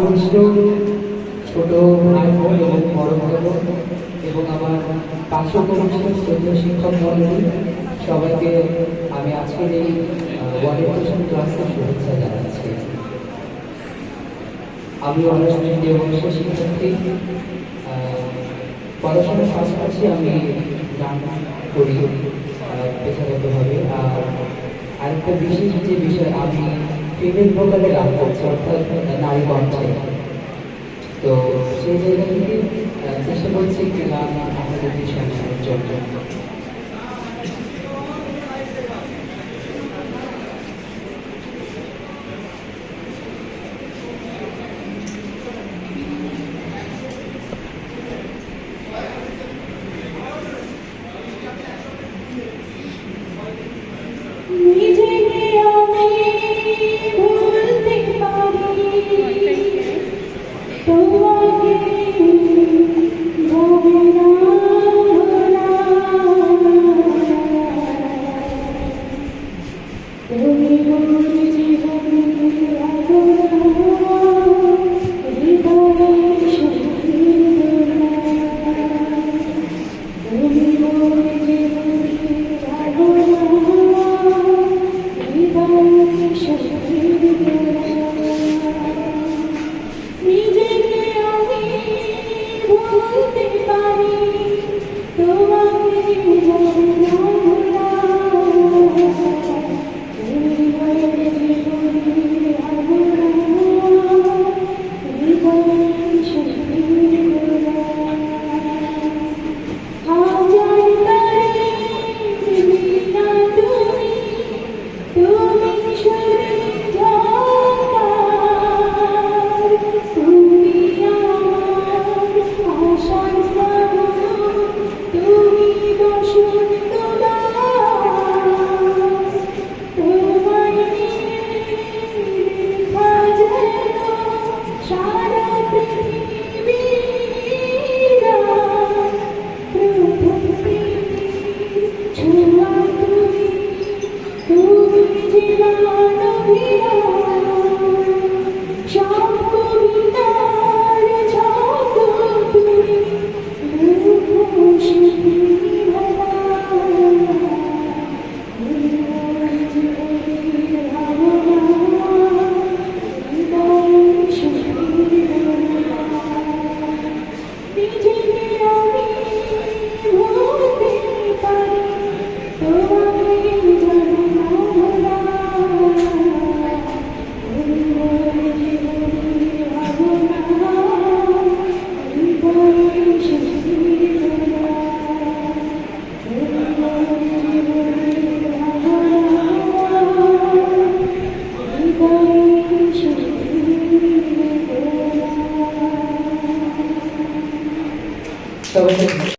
সংশ্লিষ্ট ছোট ভাই বোন এবং বড় ভাই বোন এবং আমার পার্শ্ববর্তী শ্রদ্ধেয় শিক্ষক মণ্ডলী সবাইকে আমি আজকের এই ওয়ারিয়েন্টেশন ক্লাসে শুভেচ্ছা জানাচ্ছি। আমি অনার্স তৃতীয় বর্ষের শিক্ষার্থী। পড়াশোনার পাশাপাশি আমি গান করি পেশাগতভাবে। আর আরেকটা বিশেষ যে বিষয়, আমি ফিমেল ভোকালে গান করছি, অর্থাৎ নারী কণ্ঠে। তো সেই জায়গা থেকে চেষ্টা করছি একটি গান আমাদের সংসারের জন্য।